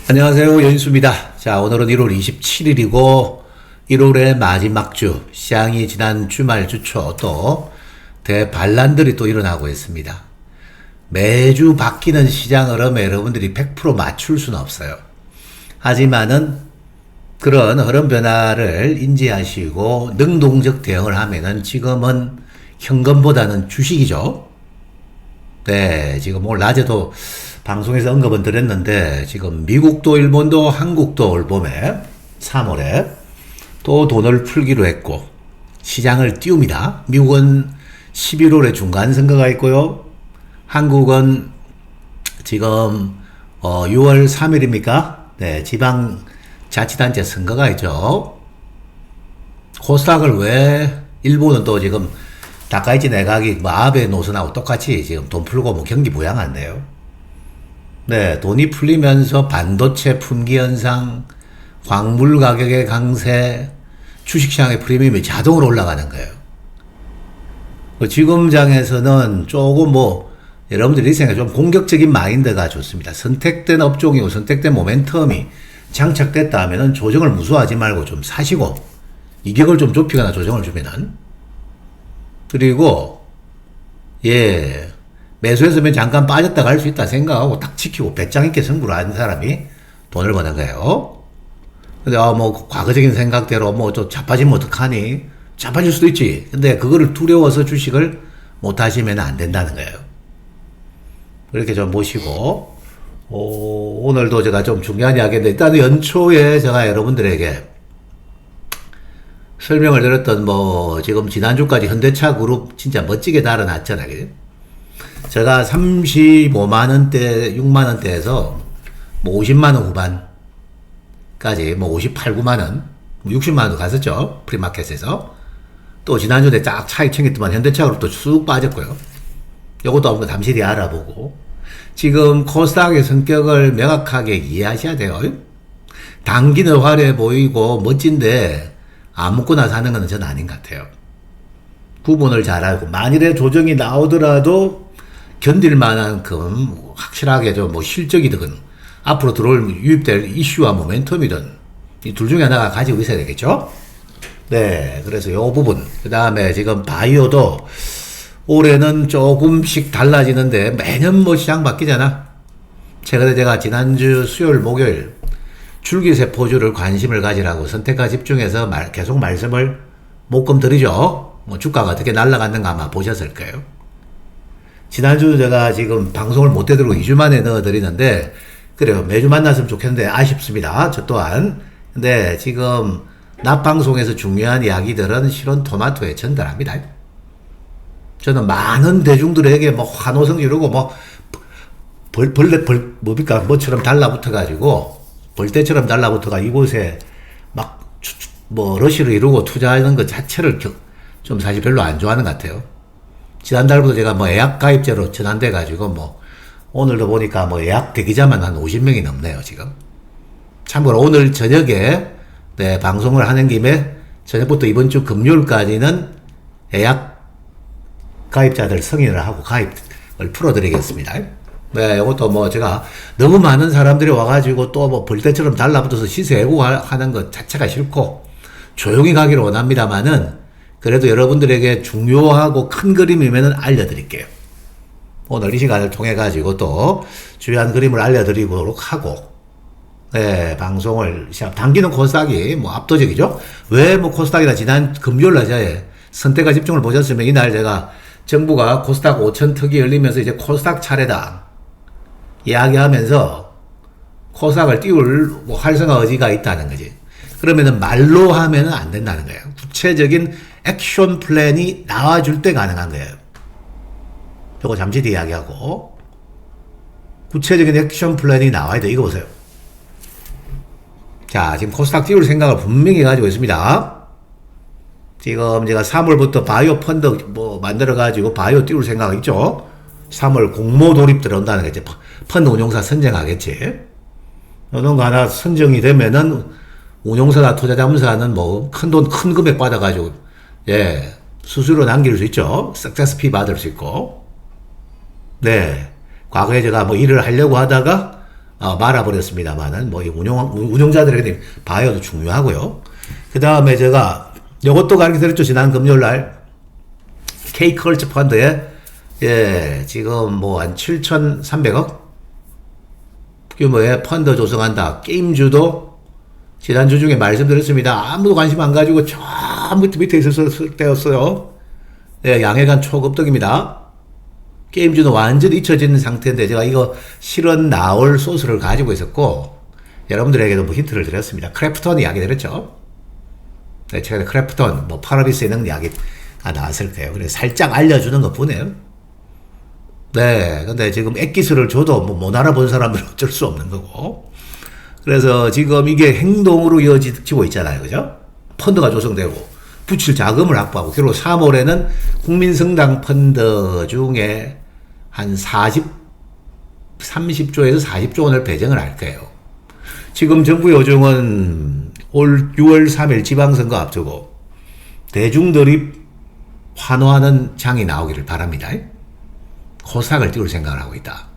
안녕하세요. 연수입니다. 자, 오늘은 1월 27일이고 1월의 마지막 주, 시장이 지난 주말 주초 또 대반란들이 또 일어나고 있습니다. 매주 바뀌는 시장 흐름에 여러분들이 100% 맞출 수는 없어요. 하지만은 그런 흐름 변화를 인지하시고 능동적 대응을 하면은 지금은 현금보다는 주식이죠. 네, 지금 오늘 낮에도 방송에서 언급은 드렸는데 지금 미국도 일본도 한국도 올 봄에 3월에 또 돈을 풀기로 했고 시장을 띄웁니다. 미국은 11월에 중간선거가 있고요. 한국은 지금 6월 3일입니까? 네, 지방자치단체 선거가 있죠. 코스닥을 왜 일본은 또 지금 다카이치 내각이 아베 노선하고 똑같이 지금 돈 풀고 경기 부양한대요. 네, 돈이 풀리면서 반도체 품귀 현상, 광물 가격의 강세, 주식시장의 프리미엄이 자동으로 올라가는 거예요. 지금장에서는 조금 여러분들이 생각해 좀 공격적인 마인드가 좋습니다. 선택된 업종이고 선택된 모멘텀이 장착됐다 하면은 조정을 무서워하지 말고 좀 사시고, 이격을 좀 좁히거나 조정을 주면은. 그리고, 매수했으면 잠깐 빠졌다가 할 수 있다 생각하고 딱 지키고 배짱 있게 승부를 하는 사람이 돈을 버는 거예요. 근데 과거적인 생각대로 좀 자빠지면 어떡하니? 자빠질 수도 있지. 근데 그거를 두려워서 주식을 못 하시면 안 된다는 거예요. 그렇게 좀 보시고, 오늘도 제가 좀 중요한 이야기인데, 일단 연초에 제가 여러분들에게 설명을 드렸던 지금 지난주까지 현대차 그룹 진짜 멋지게 달아놨잖아요. 제가 35만원대, 6만원대에서 50만원 후반까지 58, 9만원, 60만원도 갔었죠. 프리마켓에서. 또 지난주에 쫙 차익 챙겼더만 현대차 그룹도 쑥 빠졌고요. 요것도 한번 잠시 뒤에 알아보고. 지금 코스닥의 성격을 명확하게 이해하셔야 돼요. 단기는 화려해 보이고 멋진데 아무거나 사는 건 저는 아닌 것 같아요. 구분을 잘 알고 만일에 조정이 나오더라도 견딜 만한큼 확실하게 좀 실적이든 앞으로 들어올 유입될 이슈와 모멘텀이든 이 둘 중에 하나가 가지고 있어야 되겠죠. 네, 그래서 요 부분. 그 다음에 지금 바이오도 올해는 조금씩 달라지는데 매년 시장 바뀌잖아. 최근에 제가 지난주 수요일 목요일 줄기세포주를 관심을 가지라고 선택과 집중해서 계속 말씀을 목금 드리죠. 주가가 어떻게 날아갔는가 아마 보셨을 거예요. 지난주 제가 지금 방송을 못 해드리고 2주 만에 넣어드리는데, 그래요. 매주 만났으면 좋겠는데 아쉽습니다. 저 또한. 근데 지금 낮방송에서 중요한 이야기들은 실은 토마토에 전달합니다. 저는 많은 대중들에게 환호성 지르고 뭐처럼 달라붙어가지고, 벌떼처럼 달라붙어가 이곳에 러시를 이루고 투자하는 것 자체를 좀 사실 별로 안 좋아하는 것 같아요. 지난달부터 제가 예약 가입자로 전환돼가지고 오늘도 보니까 예약 대기자만 한 50명이 넘네요, 지금. 참고로 오늘 저녁에, 네, 방송을 하는 김에 저녁부터 이번 주 금요일까지는 예약 가입자들 승인을 하고 가입을 풀어드리겠습니다. 네, 이것도 제가 너무 많은 사람들이 와가지고 또 벌떼처럼 달라붙어서 시세 왜곡하는 것 자체가 싫고 조용히 가기를 원합니다만은 그래도 여러분들에게 중요하고 큰 그림이면은 알려드릴게요. 오늘 이 시간을 통해가지고 또 중요한 그림을 알려드리도록 하고, 네, 방송을 당기는 코스닥이 압도적이죠? 왜 코스닥이나 지난 금요일날 저의 선택과 집중을 보셨으면 이날 제가 정부가 코스닥 5천 특위 열리면서 이제 코스닥 차례다 이야기하면서 코스닥을 띄울 활성화 의지가 있다는 거지. 그러면은 말로 하면은 안 된다는 거예요. 구체적인 액션 플랜이 나와줄 때 가능한 거예요. 저거 잠시 뒤에 이야기하고. 구체적인 액션 플랜이 나와야 돼. 이거 보세요. 자, 지금 코스닥 띄울 생각을 분명히 가지고 있습니다. 지금 제가 3월부터 바이오 펀드 만들어가지고 바이오 띄울 생각 있죠? 3월 공모 돌입 들어온다는 게 이제 펀드 운용사 선정하겠지. 이런 거 하나 선정이 되면은 운용사나 투자자문사는 큰 돈, 큰 금액 받아가지고, 수수료 남길 수 있죠. 석세스 피 받을 수 있고. 네. 과거에 제가 일을 하려고 하다가, 말아버렸습니다만은, 뭐, 이 운용자들에게 바이오도 중요하고요. 그 다음에 제가, 요것도 가르쳐 드렸죠. 지난 금요일 날. K컬처 펀드에, 예, 지금 뭐, 한 7,300억? 규모의 펀드 조성한다. 게임주도, 지난주 중에 말씀드렸습니다. 아무도 관심 안 가지고, 처음부터 밑에 있었을 때였어요. 예, 양해간 초급등입니다. 게임주는 완전히 잊혀지는 상태인데 제가 이거 실은 나올 소스를 가지고 있었고 여러분들에게도 뭐 힌트를 드렸습니다. 크래프톤 이야기 드렸죠. 네, 최근에 크래프톤 뭐 파라비스 있는 이야기가 나왔을 거예요. 그래서 살짝 알려주는 것 뿐이에요. 네, 근데 지금 액기술을 줘도 뭐 못 알아본 사람들은 어쩔 수 없는 거고. 그래서 지금 이게 행동으로 이어지고 있잖아요. 그죠? 펀드가 조성되고 붙일 자금을 확보하고 결국 3월에는 국민성장 펀드 중에 한 30조에서 40조 원을 배정을 할 거예요. 지금 정부 요청은 올 6월 3일 지방선거 앞두고 대중들이 환호하는 장이 나오기를 바랍니다. 코스닥을 띄울 생각을 하고 있다.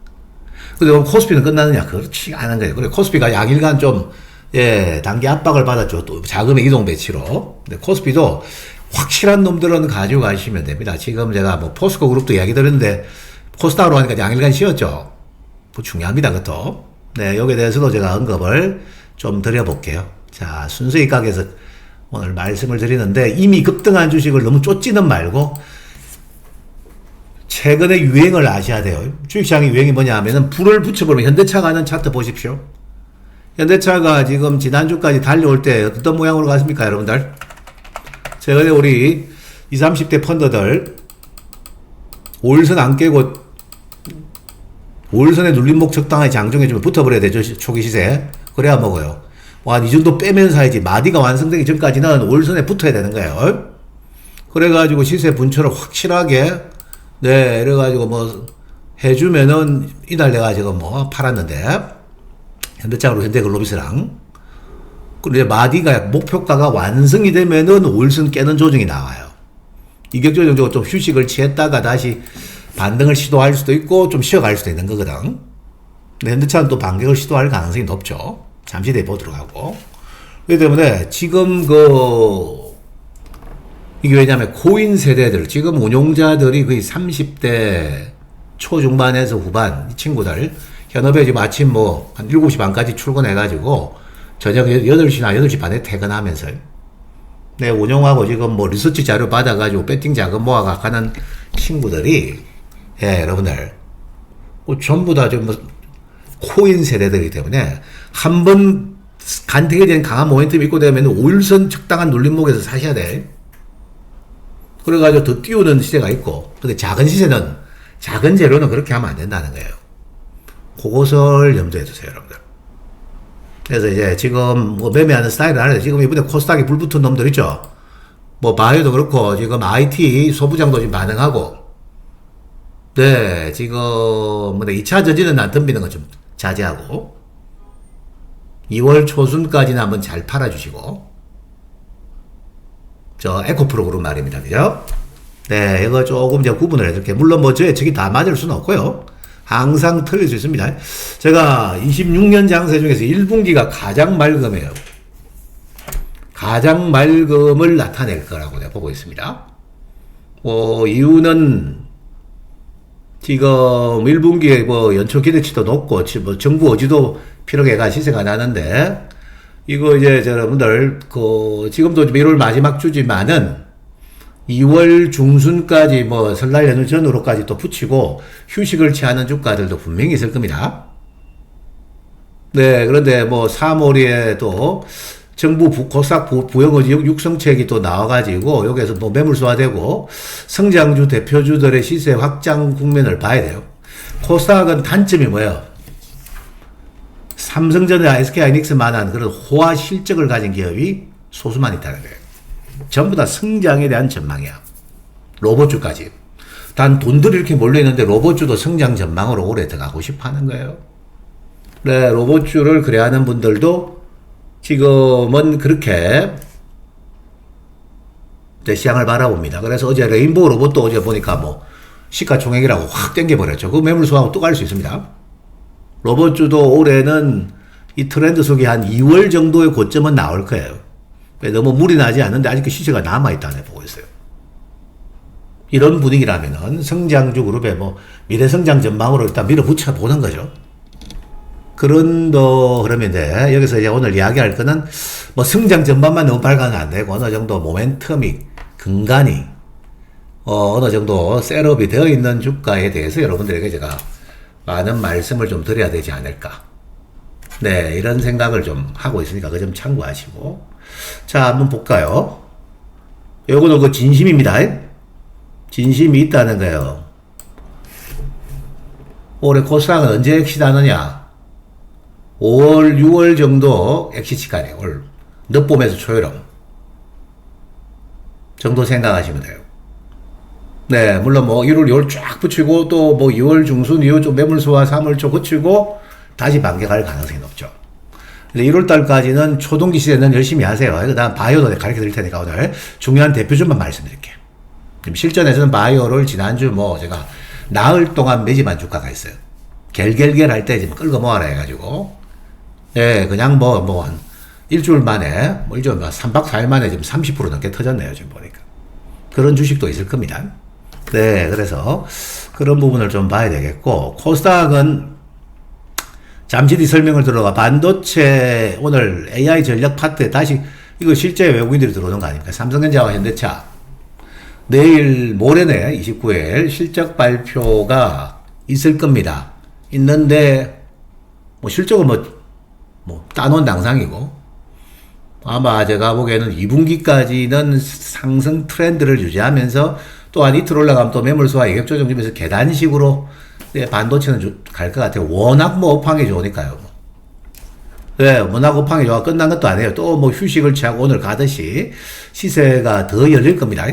근데 코스피는 끝나느냐? 그렇지 않은 거예요. 그래, 코스피가 양일간 좀, 예, 단기 압박을 받았죠. 또 자금의 이동 배치로. 근데 코스피도 확실한 놈들은 가지고 가시면 됩니다. 지금 제가 뭐 포스코 그룹도 이야기 드렸는데, 코스닥으로 하니까 양일간 쉬었죠. 뭐 중요합니다, 그것도. 네, 여기에 대해서도 제가 언급을 좀 드려볼게요. 자, 순수익 가게에서 오늘 말씀을 드리는데, 이미 급등한 주식을 너무 쫓지는 말고, 최근에 유행을 아셔야 돼요. 주식시장의 유행이 뭐냐 하면은, 불을 붙여버리면 현대차가 하는 차트 보십시오. 현대차가 지금 지난주까지 달려올 때 어떤 모양으로 갔습니까, 여러분들? 최근에 우리 20, 30대 펀더들, 5일선 안 깨고, 5일선에 눌림목 적당하게 장중해주면 붙어버려야 되죠, 초기 시세. 그래야 먹어요. 와, 이 정도 빼면서 해야지. 마디가 완성되기 전까지는 5일선에 붙어야 되는 거예요. 그래가지고 시세 분초를 확실하게, 네, 이래가지고 뭐, 해주면은, 이날 내가 지금 뭐, 팔았는데, 현대차로 현대글로비스랑, 그리고 마디가, 목표가가 완성이 되면은 5일선 깨는 조정이 나와요. 이격조정적으로 좀 휴식을 취했다가 다시 반등을 시도할 수도 있고 좀 쉬어갈 수도 있는 거거든. 근데 현대차는 또 반격을 시도할 가능성이 높죠. 잠시 뒤에 보도록 하고. 그렇기 때문에 지금 이게 왜냐면 고인 세대들, 지금 운용자들이 거의 30대 초중반에서 후반, 이 친구들, 현업에 지금 아침 뭐 한 7시 반까지 출근해가지고 저녁 8시나 8시 반에 퇴근하면서 네, 운영하고 지금 뭐 리서치 자료 받아가지고 배팅 자금 모아가 하는 친구들이, 예, 여러분들, 뭐 전부 다 지금 뭐 코인 세대들이기 때문에 한번 간택이 된 강한 모멘텀이 있고 되면 5일선 적당한 눌림목에서 사셔야 돼. 그래가지고 더 띄우는 시세가 있고, 근데 작은 시세는, 작은 재료는 그렇게 하면 안 된다는 거예요. 그것을 염두에 두세요, 여러분들. 그래서 이제 지금 뭐 매매하는 스타일을 알아요. 지금 이번에 코스닥에 불 붙은 놈들 있죠? 뭐 바이오도 그렇고, 지금 IT 소부장도 지금 반응하고, 네, 지금 뭐 2차 전지는 안 덤비는 거 좀 자제하고, 2월 초순까지는 한번 잘 팔아주시고, 저 에코프로 그룹 말입니다. 그죠? 네, 이거 조금 제가 구분을 해줄게요. 물론 뭐 저의 책이 다 맞을 수는 없고요. 항상 틀릴 수 있습니다. 제가 26년 장세 중에서 1분기가 가장 맑음이에요. 가장 맑음을 나타낼 거라고 내가 보고 있습니다. 이유는 지금 1분기에 뭐 연초 기대치도 높고 뭐 정부 어지도 필요해가 시세가 나는데, 이거 이제 여러분들 지금도 1월 마지막 주지만은 2월 중순까지 뭐 설날 연휴 전후로까지 또 붙이고 휴식을 취하는 주가들도 분명히 있을 겁니다. 네, 그런데 뭐 3월에 또 정부 코스닥 부영어지 육성책이 또 나와가지고 여기에서 뭐 매물소화되고 성장주 대표주들의 시세 확장 국면을 봐야 돼요. 코스닥은 단점이 뭐예요? 삼성전자, SK하이닉스만한 그런 호화 실적을 가진 기업이 소수만 있다는 거예요. 전부 다 성장에 대한 전망이야. 로봇주까지. 단 돈들이 이렇게 몰려있는데 로봇주도 성장 전망으로 올해 들어가고 싶어 하는 거예요. 네, 로봇주를 그래 하는 분들도 지금은 그렇게 시장을 바라봅니다. 그래서 어제 레인보우 로봇도 어제 보니까 뭐 시가총액이라고 확 땡겨버렸죠. 그 매물수하고 또 갈 수 있습니다. 로봇 주도 올해는 이 트렌드 속에 한 2월 정도의 고점은 나올 거예요. 너무 무리 나지 않는데 아직 그 시세가 남아있다네 보고 있어요. 이런 분위기라면은 성장주 그룹에 뭐 미래 성장 전망으로 일단 밀어붙여 보는 거죠. 그런데 여기서 이제 오늘 이야기할 거는 뭐 성장 전반만 너무 밝아는 안 되고 어느 정도 모멘텀이 근간이 어느 정도 셋업이 되어 있는 주가에 대해서 여러분들에게 제가 많은 말씀을 좀 드려야 되지 않을까. 네, 이런 생각을 좀 하고 있으니까 그 점 참고하시고. 자, 한번 볼까요? 요거는 그 진심입니다. 진심이 있다는 거예요. 올해 코스닥은 언제 엑시트하느냐? 5월, 6월 정도 엑시트가네요. 올 늦봄에서 초여름 정도 생각하시면 돼요. 네, 물론 뭐 1월, 2월 쫙 붙이고 또 뭐 2월 중순 이후 좀 매물수와 3월 초 붙이고 다시 반격할 가능성이 높죠. 1월달까지는 초동기 시대는 열심히 하세요. 그 다음 바이오도 가르쳐 드릴 테니까 오늘 중요한 대표주만 말씀드릴게요. 실전에서는 바이오를 지난주 뭐 제가 나흘 동안 매집한 주가가 있어요. 겔겔겔 할 때 지금 끌고 모아라 해가지고. 예, 그냥 한 일주일 만에, 뭐 일주일 3박 4일 만에 지금 30% 넘게 터졌네요. 지금 보니까. 그런 주식도 있을 겁니다. 네, 그래서 그런 부분을 좀 봐야 되겠고, 코스닥은 잠시 뒤 설명을 들어가 반도체 오늘 AI 전력 파트에 다시 이거 실제 외국인들이 들어오는 거 아닙니까? 삼성전자와 현대차 내일 모레네 29일 실적 발표가 있을 겁니다. 있는데 뭐 실적은 뭐 따놓은 당상이고 아마 제가 보기에는 2분기까지는 상승 트렌드를 유지하면서 또한 이틀 올라가면 또 매물수와 예격 조정 주면서 계단식으로 반도체는 갈 것 같아요. 워낙 뭐 업황이 좋으니까요. 네, 워낙 업황이 좋아 끝난 것도 아니에요. 또 뭐 휴식을 취하고 오늘 가듯이 시세가 더 열릴 겁니다.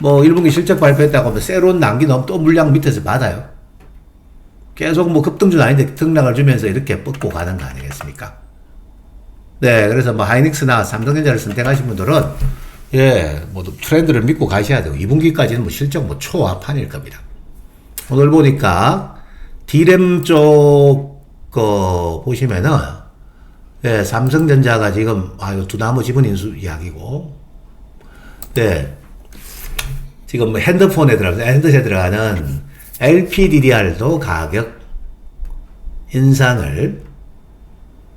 뭐 1분기 실적 발표했다고 하면 새로운 난기는 또 물량 밑에서 받아요. 계속 뭐 급등주는 아닌데 등락을 주면서 이렇게 뻗고 가는 거 아니겠습니까? 네, 그래서 뭐 하이닉스나 삼성전자를 선택하신 분들은 예, 뭐 트렌드를 믿고 가셔야 되고 2분기까지는 뭐 실적 뭐 초합판일 겁니다. 오늘 보니까 D램 쪽 거 보시면은 예, 삼성전자가 지금 이거 두나무 지분 인수 이야기고 네, 지금 뭐 핸드set에 들어가는 LPDDR도 가격 인상을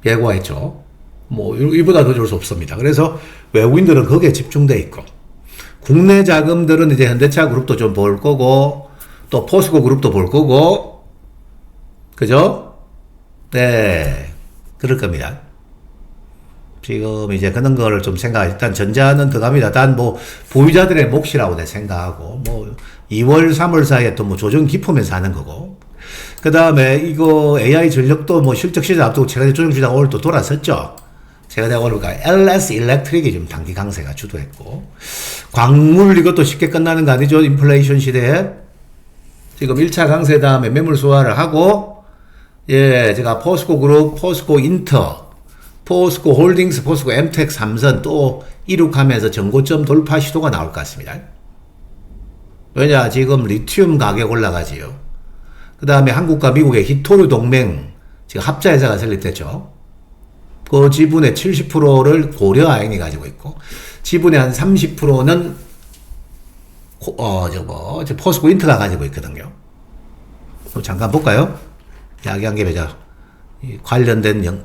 예고했죠. 뭐 이보다 더 줄 수 없습니다. 그래서 외국인들은 거기에 집중돼 있고 국내 자금들은 이제 현대차 그룹도 좀 볼 거고 또 포스코 그룹도 볼 거고 그죠? 네, 그럴 겁니다. 지금 이제 그런 거를 좀 일단 전자는 들어갑니다. 단 뭐 보유자들의 몫이라고 내 생각하고 뭐 2월 3월 사이에 또 뭐 조정 깊으면서 하는 거고 그 다음에 이거 AI 전력도 뭐 실적 시장 앞두고 제가 조정 시장 오늘 또 돌아섰죠. 제가 오늘 LS 일렉트릭이 좀 단기 강세가 주도했고 광물 이것도 쉽게 끝나는 거 아니죠. 인플레이션 시대에 지금 1차 강세 다음에 매물 소화를 하고 예, 제가 포스코 그룹, 포스코 인터, 포스코 홀딩스, 포스코 엠텍 3선 또 이룩하면서 전고점 돌파 시도가 나올 것 같습니다. 왜냐 지금 리튬 가격 올라가지요. 그 다음에 한국과 미국의 히토류 동맹 지금 합자회사가 설립됐죠. 그 지분의 70%를 고려 아연이 가지고 있고 지분의 한 30%는 포스코 인터가 가지고 있거든요. 잠깐 볼까요? 이야기한 김에 관련된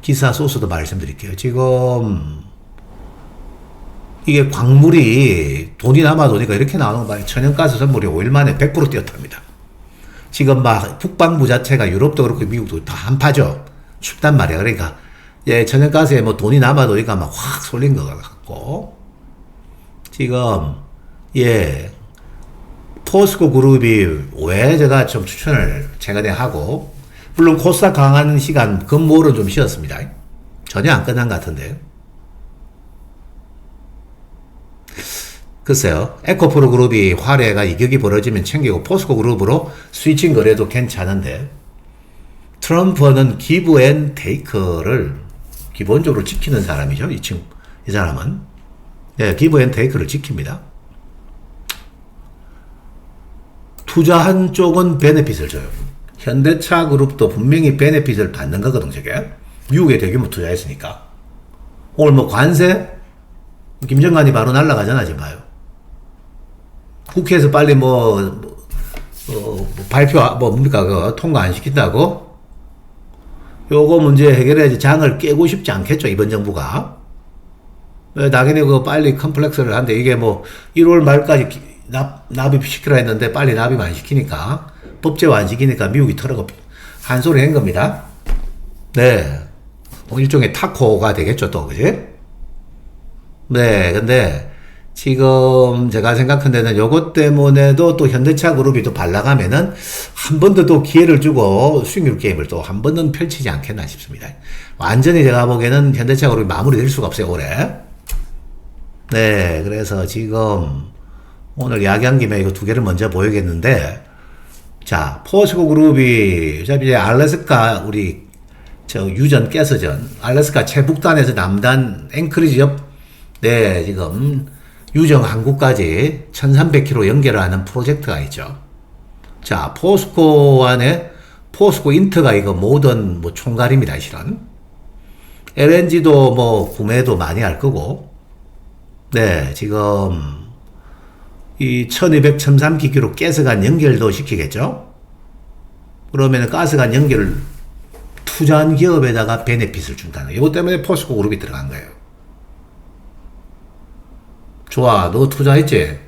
기사 소스도 말씀드릴게요. 지금 이게 광물이 돈이 남아도니까 이렇게 나오는 거 봐요. 천연가스 선물이 5일 만에 100% 뛰었답니다. 지금 막 북방부 자체가 유럽도 그렇고 미국도 다 한파죠. 춥단 말이야. 그러니까 예, 천연가스에 뭐 돈이 남아도니까 막 확 쏠린 것 같고 지금 예 포스코 그룹이 왜 제가 좀 추천을 최근에 하고 물론 코스닥 강한 시간 금모는 좀 쉬었습니다. 전혀 안 끝난 것 같은데요. 글쎄요. 에코프로 그룹이 화래가 이격이 벌어지면 챙기고 포스코 그룹으로 스위칭 거래도 괜찮은데 트럼프는 기브 앤 테이크를 기본적으로 지키는 사람이죠. 이 사람은 네, 기브 앤 테이크를 지킵니다. 투자한 쪽은 베네핏을 줘요. 현대차 그룹도 분명히 베네핏을 받는 거거든, 저게. 미국에 대규모 투자했으니까. 오늘 뭐 관세? 김정관이 바로 날라가잖아, 지금 봐요. 국회에서 빨리 발표, 뭡니까, 통과 안 시킨다고? 요거 문제 해결해야지 장을 깨고 싶지 않겠죠, 이번 정부가. 당연히 빨리 컴플렉스를 하는데, 이게 1월 말까지 납입시키라 했는데, 빨리 납입 안 시키니까, 법제화 안 시키니까 미국이 털어가 한 소리 한 겁니다. 네. 일종의 타코가 되겠죠, 또, 그지? 네, 근데, 지금 제가 생각한 데는 요것 때문에도 또 현대차 그룹이 또 발라가면은 한 번 더 또 기회를 주고 수익률 게임을 또 한 번은 펼치지 않겠나 싶습니다. 완전히 제가 보기에는 현대차 그룹이 마무리될 수가 없어요, 올해. 네, 그래서 지금 오늘 이야기한 김에 이거 두 개를 먼저 보여야겠는데, 자, 포스코 그룹이 어차피 이제 알래스카 우리 유전 가스전 알래스카 최북단에서 남단 앵크리지 옆, 네, 지금 유정 항구까지 1300km 연결하는 프로젝트가 있죠. 자, 포스코 안에 포스코 인트가 이거 모든 총괄입니다, 실은. LNG도 구매도 많이 할 거고. 네, 지금 이 1200, 1300km 가스관 연결도 시키겠죠. 그러면 가스관 연결을 투자한 기업에다가 베네핏을 준다는, 이것 때문에 포스코 그룹이 들어간 거예요. 좋아, 너 투자했지?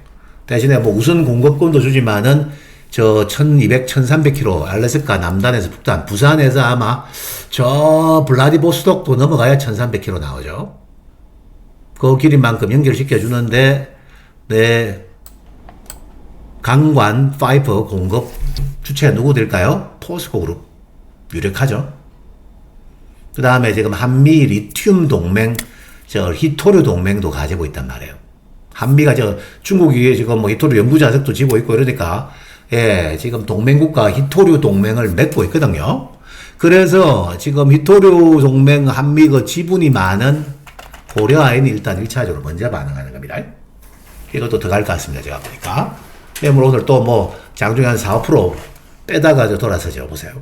대신에 우선 공급권도 주지만은 1200, 1300km 알래스카 남단에서 북단, 부산에서 아마 블라디보스톡도 넘어가야 1300km 나오죠. 그 길이만큼 연결시켜 주는데, 네, 강관 파이프 공급 주체 누구 될까요? 포스코 그룹. 유력하죠. 그 다음에 지금 한미 리튬 동맹, 히토류 동맹도 가지고 있단 말이에요. 한미가 중국이 지금 히토류 연구 자석도 지고 있고 이러니까, 예, 지금 동맹국가 히토류 동맹을 맺고 있거든요. 그래서 지금 히토류 동맹 한미 지분이 많은 고려아연이 일단 1차적으로 먼저 반응하는 겁니다. 이것도 더 갈 것 같습니다, 제가 보니까. 매물 오늘 또 장중에 한 4, 5% 빼다가 돌아서죠, 보세요.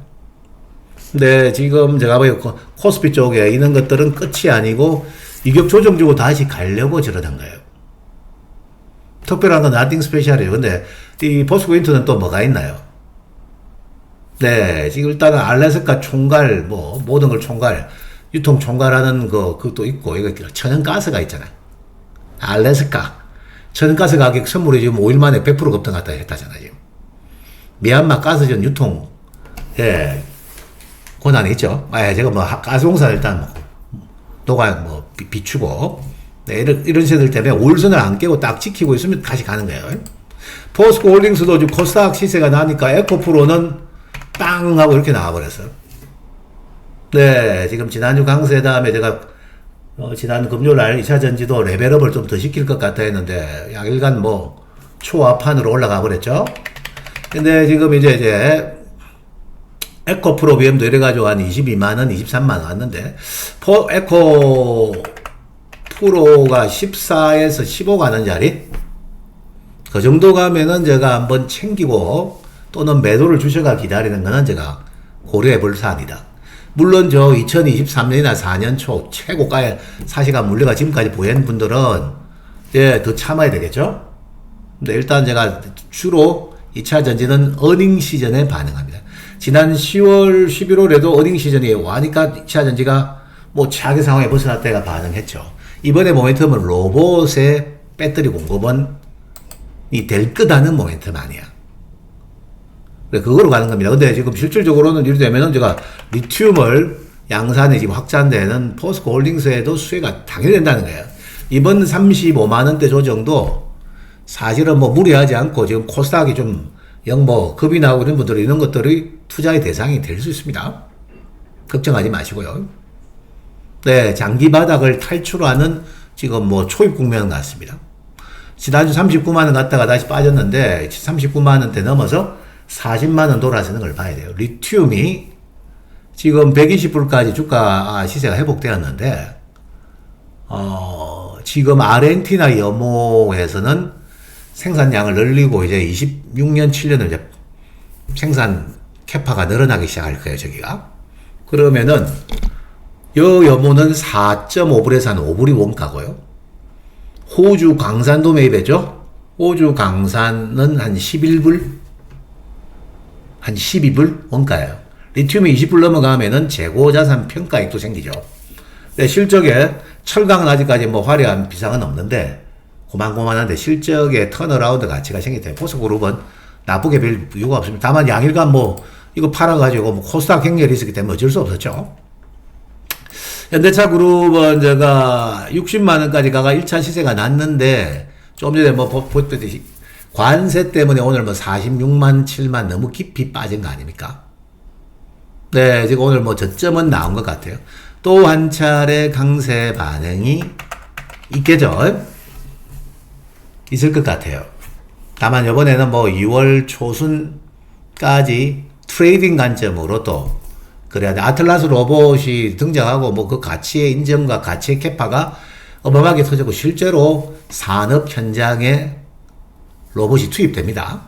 근데 지금 제가 보기에 코스피 쪽에 이런 것들은 끝이 아니고 이격 조정 주고 다시 가려고 저러는 거예요. 특별한 건 나띵 스페셜이에요. 근데 이 포스코 인트는 또 뭐가 있나요? 네, 지금 일단은 알래스카 총괄, 모든 걸 총괄, 유통 총괄하는 그것도 있고, 이거 천연가스가 있잖아요. 알래스카. 천연가스 가격 선물이 지금 5일 만에 100% 급등했다 했다잖아요, 지금. 미얀마 가스전 유통, 예, 권한이 있죠. 제가 가스공사 일단 비추고, 네, 이런 세들 때문에 5일선을 안 깨고 딱 지키고 있으면 다시 가는 거예요. 포스코 홀딩스도 지금 코스닥 시세가 나니까 에코프로는 빵 하고 이렇게 나와버렸어요. 네, 지금 지난주 강세 다음에 제가 지난 금요일날 2차 전지도 레벨업을 좀 더 시킬 것 같아 했는데 약일간 초하판으로 올라가 버렸죠. 근데 지금 이제 에코프로 BM도 이래가지고 한 22만원, 23만원 왔는데 에코 프로가 14에서 15 가는 자리? 그 정도 가면은 제가 한번 챙기고 또는 매도를 주셔가 기다리는 거는 제가 고려해 볼 사안이다. 물론 2023년이나 4년 초 최고가에 사시가 물려가 지금까지 보인 분들은 더 참아야 되겠죠? 근데 일단 제가 주로 2차 전지는 어닝 시즌에 반응합니다. 지난 10월, 11월에도 어닝 시즌이 와니까 2차 전지가 최악의 상황에 벗어날 때가 반응했죠. 이번에 모멘텀은 로봇의 배터리 공급은 될 거다는 모멘텀 아니야. 그거로 가는 겁니다. 근데 지금 실질적으로는 이렇게 되면은 제가 리튬을 양산에 지금 확장되는 포스코 홀딩스에도 수혜가 당연히 된다는 거예요. 이번 35만원대 조정도 사실은 무리하지 않고 지금 코스닥이 좀 급이 나오고 이런 분들은 이런 것들이 투자의 대상이 될 수 있습니다. 걱정하지 마시고요. 네, 장기 바닥을 탈출하는 지금 초입 국면 같습니다. 지난주 39만원 갔다가 다시 빠졌는데 39만원대 넘어서 40만원 돌아서는 걸 봐야 돼요. 리튬이 지금 120불까지 주가 시세가 회복되었는데 지금 아르헨티나 염호에서는 생산량을 늘리고 이제 26년, 7년을 이제 생산 캐파가 늘어나기 시작할 거예요, 저기가. 그러면은, 요 여무는 4.5불에서 한 5불이 원가고요. 호주 강산도 매입했죠? 호주 강산은 한 11불? 한 12불 원가예요. 리튬이 20불 넘어가면은 재고자산 평가액도 생기죠. 근데 실적에 철강은 아직까지 뭐 화려한 비상은 없는데 고만고만한데 실적에 턴어라운드 가치가 생길 때 포스그룹은 나쁘게 별 이유가 없습니다. 다만 양일간 뭐 이거 팔아가지고 뭐 코스닥 행렬이 있었기 때문에 어쩔 수 없었죠. 현대차 그룹은 제가 60만원까지 가가 1차 시세가 났는데 좀 전에 뭐 보였듯이 관세 때문에 오늘 뭐 46만 7만 너무 깊이 빠진 거 아닙니까? 네, 지금 오늘 뭐 저점은 나온 것 같아요. 또 한 차례 강세 반응이 있겠죠? 있을 것 같아요. 다만 이번에는 뭐 2월 초순까지 트레이딩 관점으로 또 그래야 돼. 아틀라스 로봇이 등장하고 뭐 그 가치의 인정과 가치의 캐파가 어마어마하게 터졌고 실제로 산업 현장에 로봇이 투입됩니다.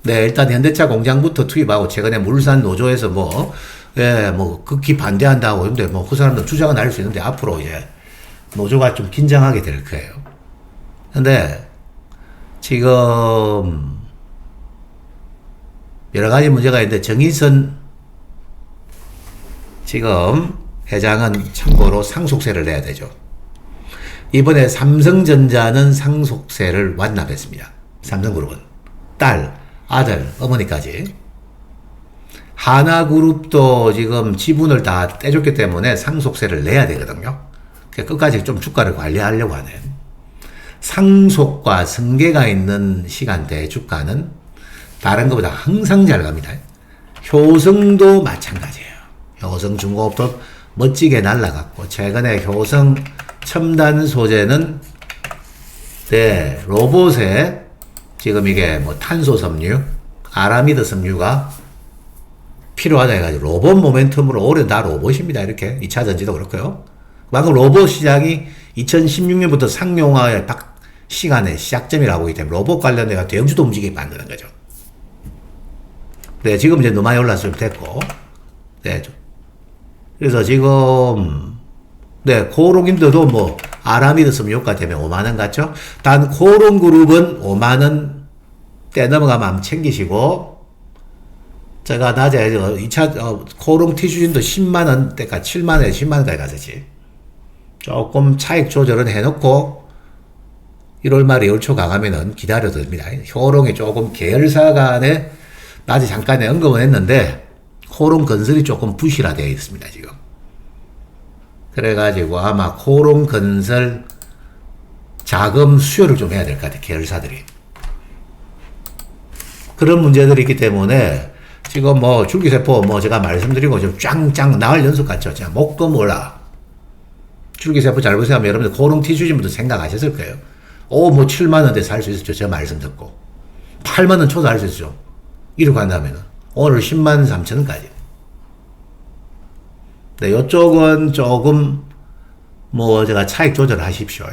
네, 일단 현대차 공장부터 투입하고 최근에 물산 노조에서 뭐 극히 반대한다고 그러는데 뭐 그 사람들 주장은 알 수 있는데 앞으로 이제 노조가 좀 긴장하게 될 거예요. 근데 지금 여러 가지 문제가 있는데 정의선 지금 회장은 참고로 상속세를 내야 되죠. 이번에 삼성전자는 상속세를 완납했습니다. 삼성그룹은 딸, 아들, 어머니까지. 하나그룹도 지금 지분을 다 떼줬기 때문에 상속세를 내야 되거든요. 끝까지 좀 주가를 관리하려고 하는. 상속과 승계가 있는 시간대의 주가는 다른 것보다 항상 잘 갑니다. 효성도 마찬가지예요. 효성 중공업도 멋지게 날라갔고 최근에 효성 첨단 소재는 네, 로봇에 지금 이게 뭐 탄소 섬유, 아라미드 섬유가 필요하다 해가지고 로봇 모멘텀으로 올해 다 로봇입니다. 이렇게 2차 전지도 그렇고요. 방금 로봇 시장이 2016년부터 상용화의 시간의 시작점이라고 하기 때문에 로봇 관련해서 대형주도 움직이게 만드는 거죠. 네, 지금 이제 너무 많이 올라서 좀 됐고. 네. 그래서 지금, 네, 코오롱인데도 뭐, 아라미드 섬유효과 때문에 5만원 갔죠? 단, 코오롱 그룹은 5만원 때 넘어가면 한번 챙기시고, 제가 낮에 2차, 코오롱 티슈진도 10만원대까지, 7만원에 10만원까지 갔었지. 조금 차익 조절은 해놓고, 1월 말에 2월 초 가가면은 기다려도 됩니다. 효롱이 조금 계열사 간에 낮에 잠깐 언급은 했는데, 코오롱 건설이 조금 부실화되어 있습니다, 지금. 그래가지고 아마 코오롱 건설 자금 수요를 좀 해야 될 것 같아요, 계열사들이. 그런 문제들이 있기 때문에 지금 뭐 줄기세포 뭐 제가 말씀드리고 좀 짱짱 나흘 연속 같죠. 자, 목금올라. 줄기세포 잘 보세요. 여러분들 코오롱 티슈진부터 생각하셨을 거예요. 뭐 7만원대 살 수 있었죠. 제가 말씀 듣고. 8만원 초도 할 수 있었죠. 이러고 간다면은. 오늘 10만 3천원까지. 네, 요쪽은 조금, 뭐, 제가 차익 조절하십시오.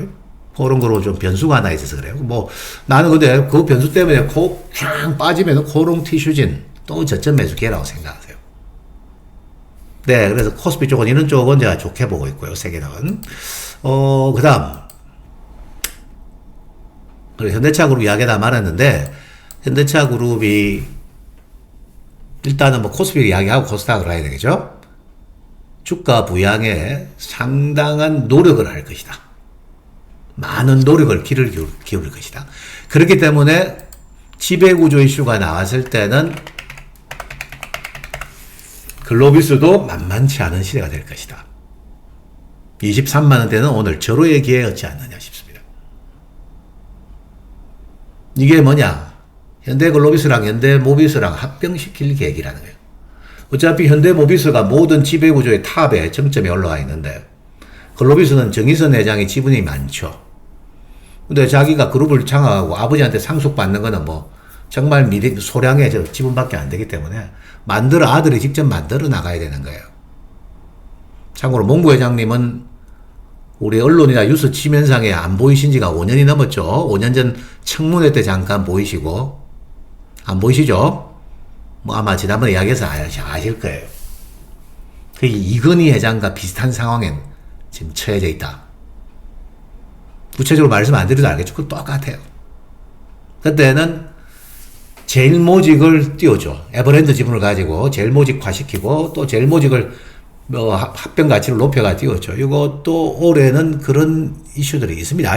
그런 거로 좀 변수가 하나 있어서 그래요. 뭐, 나는 근데 그 변수 때문에 쫙 빠지면 코오롱 티슈진 또 저점 매수 기회라고 생각하세요. 네, 그래서 코스피 쪽은 이런 쪽은 제가 좋게 보고 있고요. 세계는. 그 다음. 현대차 그룹 이야기 다 말했는데, 현대차 그룹이 일단은 뭐 코스피를 이야기하고 코스닥을 가야 되겠죠? 주가 부양에 상당한 노력을 할 것이다. 많은 노력을 기울일 것이다. 그렇기 때문에 지배구조 이슈가 나왔을 때는 글로비스도 만만치 않은 시대가 될 것이다. 23만원대는 오늘 절호의 기회였지 않느냐 싶습니다. 이게 뭐냐? 현대글로비스랑 현대모비스랑 합병시킬 계획이라는 거예요. 어차피 현대모비스가 모든 지배구조의 탑에 정점에 올라와 있는데 글로비스는 정의선 회장의 지분이 많죠. 근데 자기가 그룹을 장악하고 아버지한테 상속받는 거는 뭐 정말 소량의 지분밖에 안 되기 때문에 아들이 직접 만들어 나가야 되는 거예요. 참고로 몽구 회장님은 우리 언론이나 뉴스 지면상에 안 보이신 지가 5년이 넘었죠. 5년 전 청문회 때 잠깐 보이시고 안 보이시죠? 뭐 아마 지난번에 이야기해서 아실 거예요. 그 이건희 회장과 비슷한 상황에 지금 처해져 있다. 구체적으로 말씀 안 드려도 알겠죠? 그건 똑같아요. 그때는 제일모직을 띄워줘. 에버랜드 지분을 가지고 제일모직화 시키고 또 제일모직을 뭐 합병 가치를 높여가 띄웠죠. 이것도 올해는 그런 이슈들이 있습니다.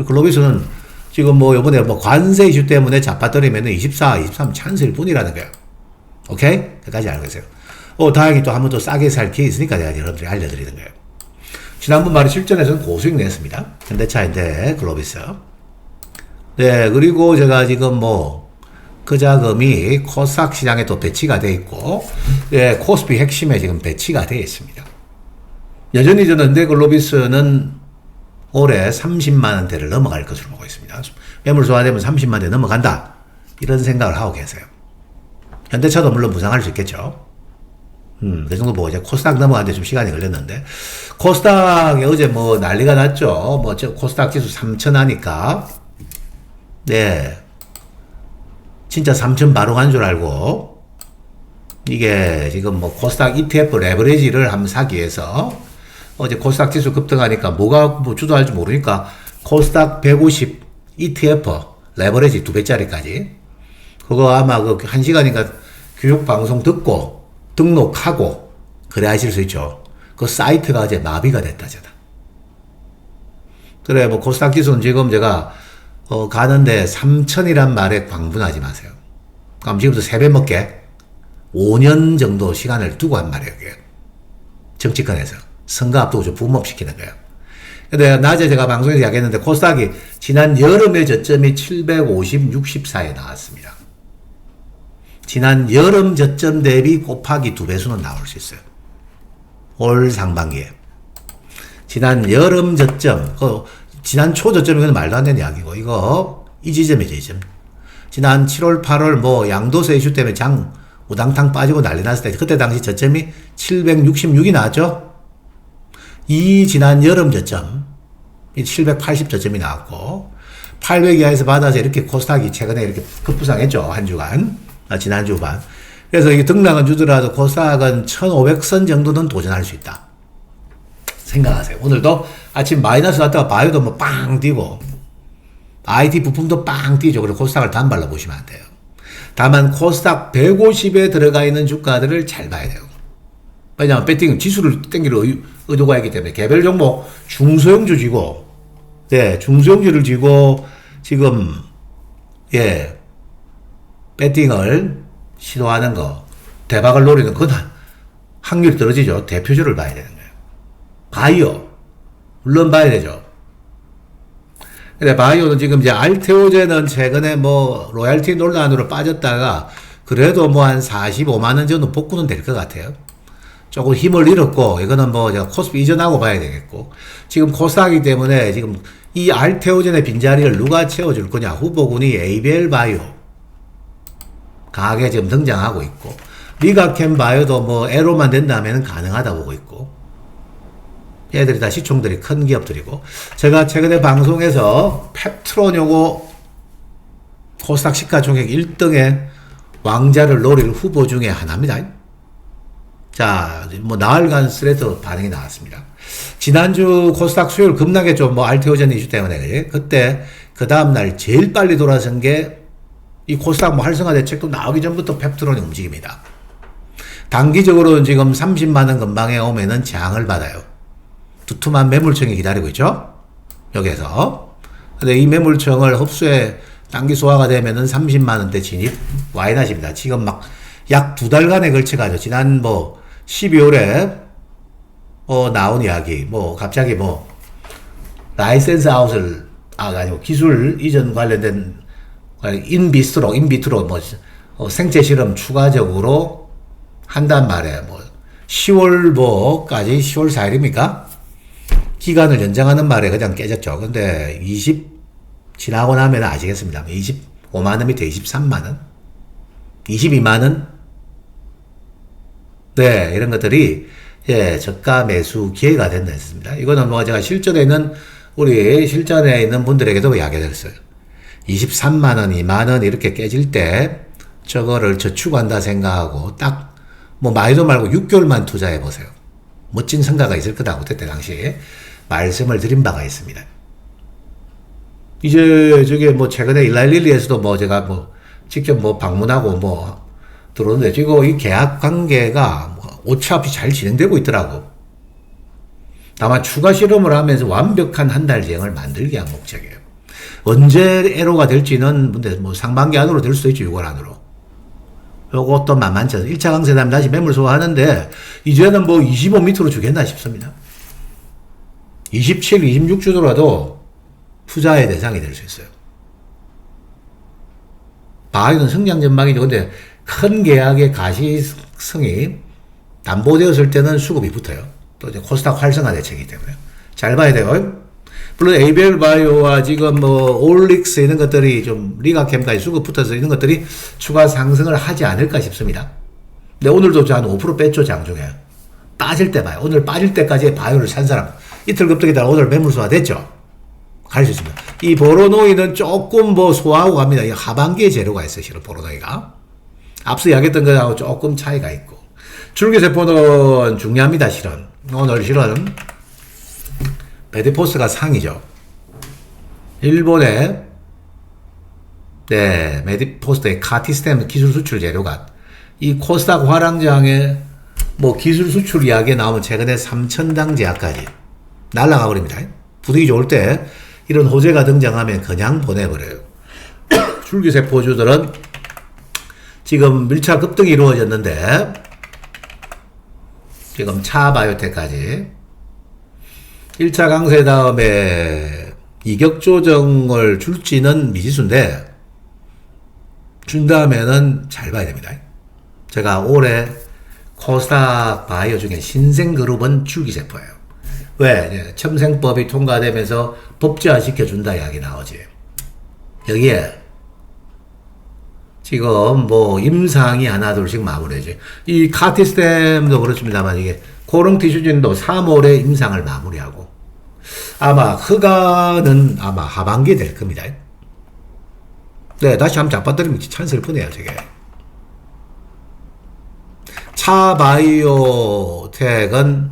글로비스는 지금 뭐 이번에 뭐 관세 이슈 때문에 잡아떨이면 24, 23 찬스일 뿐이라는 거예요. 오케이? 끝까지 알고 계세요. 다행히 또 한 번 더 싸게 살 기회 있으니까 내가 여러분들이 알려드리는 거예요. 지난번 말이 실전에서는 고수익 냈습니다. 현대차인데 글로비스. 네, 그리고 제가 지금 뭐 그 자금이 코스닥 시장에 또 배치가 돼 있고, 예, 코스피 핵심에 지금 배치가 되어 있습니다. 여전히 저는 현대글로비스는 올해 30만 원대를 넘어갈 것으로 보고 있습니다. 매물 소화되면 30만 원대 넘어간다. 이런 생각을 하고 계세요. 현대차도 물론 부상할 수 있겠죠. 그 정도 보고 이제 코스닥 넘어가는데 좀 시간이 걸렸는데, 코스닥에 어제 뭐 난리가 났죠. 뭐 저 코스닥 지수 3천 하니까, 네. 진짜 3천 바로 간 줄 알고, 이게 지금 뭐 코스닥 ETF 레버리지를 한번 사기 위해서, 어제 코스닥 지수 급등하니까 뭐가 뭐 주도할지 모르니까, 코스닥 150 ETF 레버리지 2배짜리까지, 그거 아마 그 1시간인가 교육방송 듣고, 등록하고, 그래 하실 수 있죠. 그 사이트가 어제 마비가 됐다잖아. 그래, 뭐 코스닥 지수는 지금 제가, 가는데 3천이란 말에 광분하지 마세요. 그럼 지금부터 3배 먹게 5년 정도 시간을 두고 한 말이에요. 그게. 정치권에서. 선거 앞두고 좀 붐업 시키는 거예요. 근데 낮에 제가 방송에서 이야기했는데 코스닥이 지난 여름의 저점이 750, 64에 나왔습니다. 지난 여름 저점 대비 곱하기 2배수는 나올 수 있어요. 올 상반기에. 지난 여름 저점, 지난 초 저점이건 말도 안 되는 이야기고, 이거, 이 지점이죠, 이 지점. 지난 7월, 8월 뭐 양도세 이슈 때문에 장 우당탕 빠지고 난리 났을 때, 그때 당시 저점이 766이 나왔죠? 이 지난 여름 저점, 이 780 저점이 나왔고, 800 이하에서 받아서 이렇게 코스닥이 최근에 이렇게 급부상했죠, 한 주간. 지난 주간. 그래서 이게 등락은 주더라도 코스닥은 1500선 정도는 도전할 수 있다. 생각하세요. 오늘도 아침 마이너스 났다가 바이오도 뭐 빵 뛰고, IT 부품도 빵 뛰죠. 그리고 코스닥을 단발로 보시면 안 돼요. 다만 코스닥 150에 들어가 있는 주가들을 잘 봐야 돼요. 왜냐하면 배팅 지수를 땡길 의도가 있기 때문에 개별 종목 중소형주 쥐고, 네, 중소형주를 쥐고 지금, 예, 배팅을 시도하는 거, 대박을 노리는 건 확률이 떨어지죠. 대표주를 봐야 되는 거예요. 바이오. 물론 봐야 되죠. 근데 바이오는 지금 이제 알테오제는 최근에 뭐 로얄티 논란으로 빠졌다가 그래도 뭐 한 45만원 정도 복구는 될 것 같아요. 조금 힘을 잃었고, 이거는 뭐 제가 코스피 이전하고 봐야 되겠고, 지금 코스닥이기 때문에 지금 이 알테오젠의 빈자리를 누가 채워줄 거냐, 후보군이 ABL 바이오. 강하게 지금 등장하고 있고, 리가캠 바이오도 뭐 에로만 된다면 가능하다 보고 있고, 얘들이 다 시총들이 큰 기업들이고, 제가 최근에 방송에서 펩트론 요거 코스닥 시가총액 1등의 왕자를 노릴 후보 중에 하나입니다. 자, 뭐 나흘간 스레드 반응이 나왔습니다. 지난주 코스닥 수요일 급락했죠. 뭐 알테오젠 이슈 때문에. 그때 그 다음날 제일 빨리 돌아선 게 이 코스닥 뭐 활성화 대책도 나오기 전부터 펩트론이 움직입니다. 단기적으로 지금 30만원 근방에 오면은 재앙을 받아요. 두툼한 매물청이 기다리고 있죠. 여기에서. 근데 이 매물청을 흡수해 단기 소화가 되면은 30만원대 진입 와이낫입니다. 지금 막 약 2달간에 걸쳐가지고 지난 뭐 12월에 나온 이야기, 뭐 갑자기 뭐 라이센스 아웃을 아니고 기술 이전 관련된 인비트로 뭐 생체 실험 추가적으로 한단 말이에요. 뭐 10월 뭐까지 10월 4일입니까? 기간을 연장하는 말에 그냥 깨졌죠. 근데 20 지나고 나면 아시겠습니다. 25만원 밑에 23만원, 22만원, 네, 이런 것들이, 예, 저가 매수 기회가 된다 했습니다. 이거는 뭐 제가 우리 실전에 있는 분들에게도 이야기했어요. 23만원, 2만원 이렇게 깨질 때, 저거를 저축한다 생각하고 딱 뭐 많이도 말고 6개월만 투자해 보세요. 멋진 성과가 있을 거다고 그때 당시에 말씀을 드린 바가 있습니다. 이제 저게 뭐 최근에 일라일릴리에서도 뭐 제가 뭐 직접 뭐 방문하고 뭐 들어오는데 지금 이 계약 관계가 뭐 오차없이 잘 진행되고 있더라고. 다만 추가 실험을 하면서 완벽한 한 달 지형을 만들기 위한 목적이에요. 언제 애로가 될지는 근데 뭐 상반기 안으로 될 수도 있죠. 6월 안으로. 요것도 만만치 않아요. 1차 강세 다음에 다시 매물 소화하는데 이제는 뭐 25m로 주겠나 싶습니다. 27, 26주더라도 투자의 대상이 될 수 있어요. 바이오는 성장 전망이죠. 근데 큰 계약의 가시성이 담보되었을 때는 수급이 붙어요. 또 이제 코스닥 활성화 대책이기 때문에. 잘 봐야 돼요. 물론 에이벨 바이오와 지금 뭐 올릭스 이런 것들이 좀 리가캠까지 수급 붙어서 이런 것들이 추가 상승을 하지 않을까 싶습니다. 근데 오늘도 한 5% 뺐죠, 장중에. 빠질 때 봐요. 오늘 빠질 때까지 바이오를 산 사람. 이틀 급등이다 오늘 매물 소화 됐죠? 갈 수 있습니다. 이 보로노이는 조금 뭐 소화하고 갑니다. 이 하반기에 재료가 있어요, 실은 보로노이가. 앞서 이야기했던 거하고 조금 차이가 있고. 줄기세포는 중요합니다, 실은. 오늘 실은 메디포스가 상이죠. 일본의 메디포스의 카티스템 기술 수출 재료가 이 코스닥 화랑장에 뭐 기술 수출 이야기 나오면 최근에 3,000당 제약까지 날아가 버립니다. 분위기 좋을 때 이런 호재가 등장하면 그냥 보내버려요. 줄기세포주들은 지금 밀착 급등이 이루어졌는데 지금 차바이오텍까지 1차 강세 다음에 이격 조정을 줄지는 미지수인데 준 다음에는 잘 봐야 됩니다. 제가 올해 코스닥 바이오 중에 신생그룹은 줄기세포예요. 왜? 첨생법이 통과되면서 법제화 시켜준다 이야기 나오지. 여기에 지금 뭐 임상이 하나 둘씩 마무리해지. 이 카티스템도 그렇습니다만 이게 코롱티슈진도 3월에 임상을 마무리하고 아마 허가는 아마 하반기에 될 겁니다. 네, 다시 한번 잡아드리면 참 슬프네요, 저게. 차바이오텍은